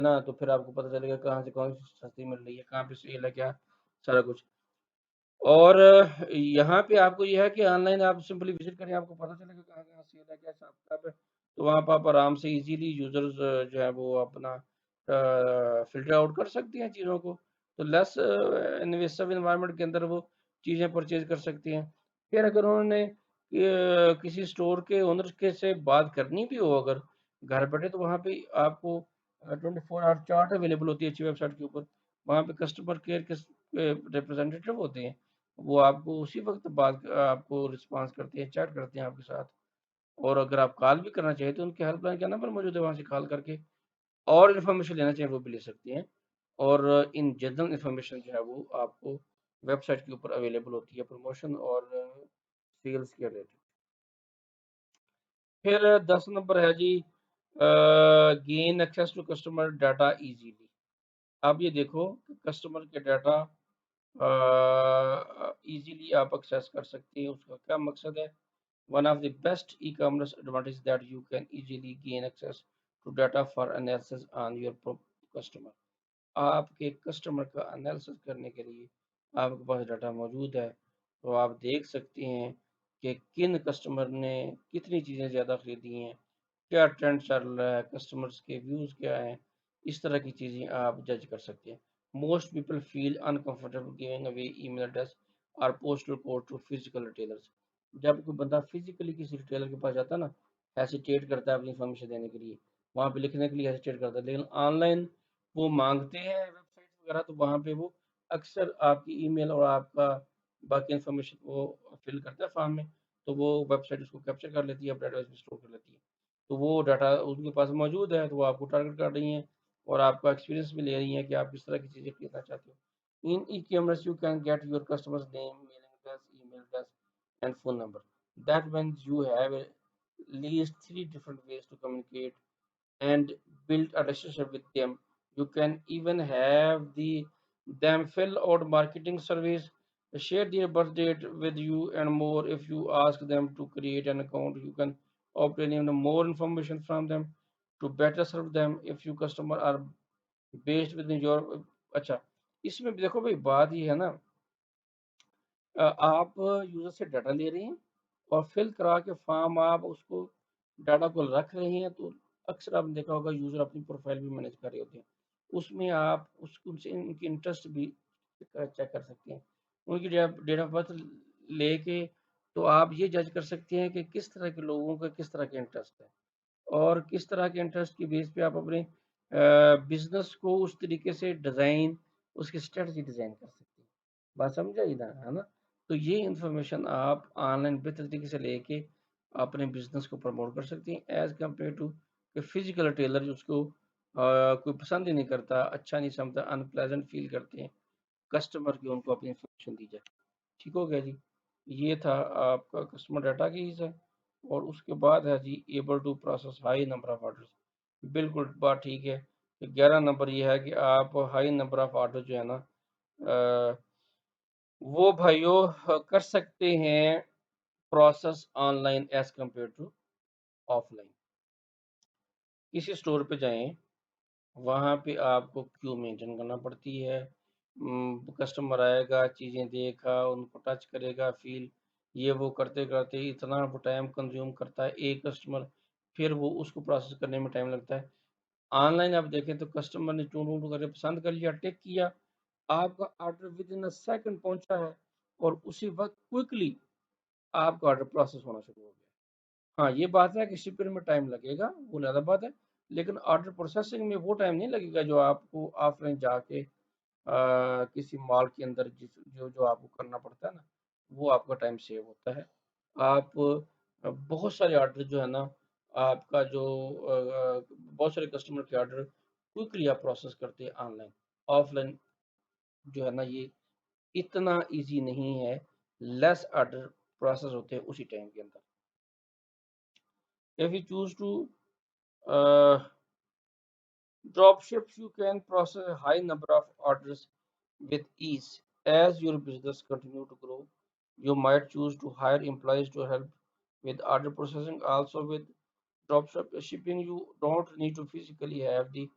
ना, तो फिर आपको पता चलेगा कहाँ से कौन सी सस्ती मिल रही है, कहाँ पे सेल है, क्या सारा कुछ। और यहाँ पे आपको ये है कि ऑनलाइन आप सिंपली विज़िट करें, आपको पता चलेगा कहाँ-कहाँ सेल है, क्या हिसाब-किताब है। तो वहाँ पे आप आराम से इज़िली यूज़र्स जो है वो अपना फ़िल्टर आउट कर सकते हैं चीज़ों को। तो लेस इन्वेसिव एनवायरनमेंट के अंदर वो चीज़ें परचेज़ कर सकते हैं। फिर अगर उन्होंने किसी स्टोर के ओनर के से बात करनी भी हो अगर घर बैठे, तो वहाँ पे आपको 24 आवर चैट अवेलेबल होती है अच्छी वेबसाइट के ऊपर। वहाँ पे कस्टमर केयर के रिप्रेजेंटेटिव होते हैं। वो आपको उसी वक़्त आपको रिस्पॉन्स करते हैं, चैट करते हैं आपके साथ। और अगर आप कॉल भी करना चाहें तो उनके हेल्पलाइन का नंबर मौजूद है, वहाँ से कॉल करके और इन्फॉर्मेशन लेना चाहें वो भी ले सकते हैं। और इन जनरल इन्फॉर्मेशन जो है वो आपको वेबसाइट के ऊपर अवेलेबल होती है प्रमोशन और सेल्स के रिलेटेड। फिर 10 नंबर है जी, gain access to customer data easily. आप ये देखो कि कस्टमर के डाटा ईज़िली आप एक्सेस कर सकते हैं। उसका क्या मकसद है? One of the best e-commerce advantage that you can easily gain access to data for analysis on your customer. आपके कस्टमर का एनालिसिस करने के लिए आपके पास डाटा मौजूद है, तो आप देख सकते हैं कि किन कस्टमर ने कितनी चीज़ें ज़्यादा खरीदी हैं, क्या ट्रेंड चल रहा है, कस्टमर्स के व्यूज़ क्या हैं, इस तरह की चीज़ें आप जज कर सकते हैं। Most people feel uncomfortable giving away email address और postal code to physical retailers. जब कोई बंदा फिजिकली किसी रिटेलर के पास जाता है ना, हेसिटेट करता है अपनी इन्फॉर्मेशन देने के लिए, वहाँ पे लिखने के लिए हेसिटेट करता है, लेकिन ऑनलाइन वो माँगते हैं वेबसाइट्स वगैरह, तो वहाँ पे वो अक्सर आपकी ईमेल और आपका बाकी इन्फॉर्मेशन वो फ़िल करता है फॉर्म में, तो वो वेबसाइट उसको कैप्चर कर लेती है, अपने डेटाबेस में स्टोर कर लेती है। तो वो डाटा उनके पास मौजूद है, तो वो आपको टारगेट कर रही हैं और आपका एक्सपीरियंस भी ले रही हैं कि आप किस तरह की चीज़ें खरीदना चाहते हो। In e-commerce you can get your customers name, mailing address, email address and phone number. That means you have at least 3 different ways to communicate and build a relationship with them. You can even have them fill out marketing surveys, share their birth date with you, and more. If you ask them to create an account, you can obtain even more information from them to better serve them if your customer are based within your। अच्छा, इसमें भी देखो भाई बात ये है ना, आप यूज़र से डाटा ले रहे हैं और फिल करा के फॉर्म आप उसको डाटा को रख रहे हैं, तो अक्सर आपने देखा होगा यूज़र अपनी प्रोफ़ाइल भी मैनेज कर रहे होते हैं। उसमें आप उनसे उनकी इंटरेस्ट भी चेक कर सकते हैं। उनकी डेट ऑफ़ बर्थ लेके तो आप ये जज कर सकते हैं कि किस तरह के लोगों का किस तरह के इंटरेस्ट है और किस तरह के इंटरेस्ट की बेस पे आप अपने बिज़नेस को उस तरीके से डिज़ाइन, उसकी स्ट्रैटेजी डिज़ाइन कर सकते हैं। बात समझ आई ना, है ना? तो ये इन्फॉर्मेशन आप ऑनलाइन बेहतर तरीके से लेके अपने बिज़नेस को प्रमोट कर सकती हैं एज़ कम्पेयर टू कि फिज़िकल रिटेलर जिसको कोई पसंद ही नहीं करता, अच्छा नहीं समझता, अनप्लेज़ेंट फ़ील करते हैं कस्टमर की उनको अपनी इन्फॉर्मेशन दी जाए। ठीक हो गया जी। ये था आपका कस्टमर डाटा कीज़ है और उसके बाद है जी able to process high number of orders. बिल्कुल बात ठीक है कि 11 नंबर ये है कि आप हाई नंबर ऑफ ऑर्डर जो है ना वो भाइयों कर सकते हैं process online as compare to offline. किसी स्टोर पे जाएँ, वहाँ पे आपको क्यू मेंटेन करना पड़ती है। कस्टमर आएगा, चीज़ें देगा, उनको टच करेगा, फ़ील ये वो करते-करते इतना वो टाइम कंज़्यूम करता है एक कस्टमर, फिर वो उसको प्रोसेस करने में टाइम लगता है। ऑनलाइन आप देखें तो कस्टमर ने चुन-वुन करके पसंद कर लिया, टिक किया, आपका ऑर्डर विदिन अ सेकंड पहुँचा है और उसी वक़्त क्विकली आपका ऑर्डर प्रोसेस होना शुरू हो गया। हाँ, ये बात है कि शिपिंग में टाइम लगेगा, वो अलग बात है, लेकिन ऑर्डर प्रोसेसिंग में वो टाइम नहीं लगेगा जो आपको ऑफ़लाइन जाके किसी मॉल के अंदर जो आपको करना पड़ता है ना, वो आपका टाइम सेव होता है। आप बहुत सारे ऑर्डर जो है ना, आपका जो बहुत सारे कस्टमर के ऑर्डर क्विकली आप प्रोसेस करते हैं ऑनलाइन। ऑफ़लाइन जो है ना ये इतना ईज़ी नहीं है, लेस ऑर्डर प्रोसेस होते हैं उसी टाइम के अंदर। If you choose to uh, drop ships, you can process a high number of orders with ease. As your business continue to grow, you might choose to hire employees to help with order processing. Also, with drop shipping, you don't need to physically have the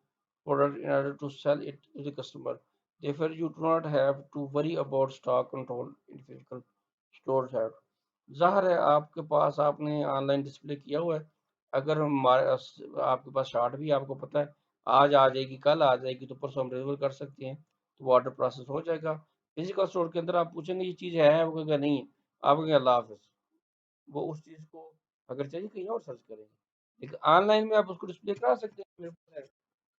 product in order to sell it to the customer. Therefore, you do not have to worry about stock control in physical stores have. ज़ाहिर है आपके पास आपने online display किया हुआ है। अगर हमारे आपके पास शार्ट भी आपको पता है आज आ जाएगी, कल आ जाएगी, तो परसों हम डिलीवर कर सकते हैं, तो वो ऑर्डर प्रोसेस हो जाएगा। फिजिकल स्टोर के अंदर आप पूछेंगे ये चीज़ है, वो कहेगा नहीं है, आप कहेंगे अल्लाह हाफ़िज़। वो उस चीज़ को अगर चाहिए कहीं और सर्च करेंगे। लेकिन ऑनलाइन में आप उसको डिस्प्ले करा सकते हैं, मेरे पास है,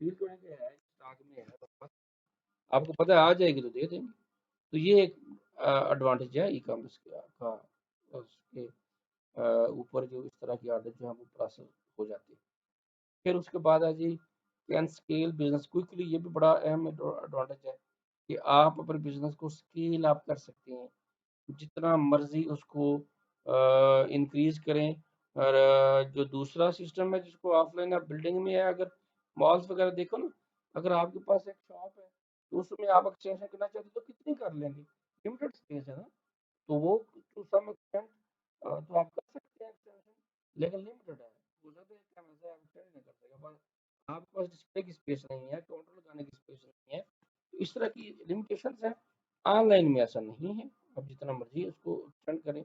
फील करेंगे है, स्टॉक में है, बस आपको पता है आ जाएगी तो दे देंगे। तो ये एक एडवांटेज है ई-कॉमर्स का उसके ऊपर जो इस तरह की आदत जो है वो प्रोसेस हो जाती है। फिर उसके बाद है जी कैन स्केल बिजनेस क्विकली, ये भी बड़ा अहम एडवांटेज है कि आप अपने बिजनेस को स्केल अप कर सकते हैं, जितना मर्जी उसको इंक्रीज करें। और जो दूसरा सिस्टम है जिसको ऑफलाइन आप बिल्डिंग में है, अगर मॉल्स वगैरह देखो ना, अगर आपके पास एक शॉप है तो उसमें आप एक्सटेंशन करना चाहते हो तो कितनी कर लेंगे, लिमिटेड स्पेस है ना, तो वो टू सम एक्सटेंट तो आप कर सकते हैं एक्सटेंशन, लेकिन लिमिटेड है। हो सकता है कि हम ऐसे आप एक्सटेंड नहीं कर सके, बस आपके पास डिस्प्ले की स्पेस नहीं है, काउंटर लगाने की स्पेस नहीं है, तो इस तरह की लिमिटेशंस हैं। ऑनलाइन में ऐसा नहीं है, आप जितना मर्जी उसको एक्सटेंड करें,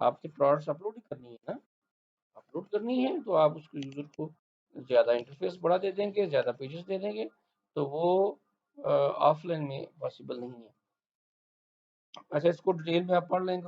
आपके प्रोडक्ट्स अपलोड ही करनी है ना, अपलोड करनी है तो आप उसको यूजर को ज़्यादा इंटरफेस बढ़ा दे देंगे, ज़्यादा पेजेस दे देंगे, तो वो ऑफलाइन में पॉसिबल नहीं है। अच्छा, इसको डिटेल में आप पढ़ लेंगे,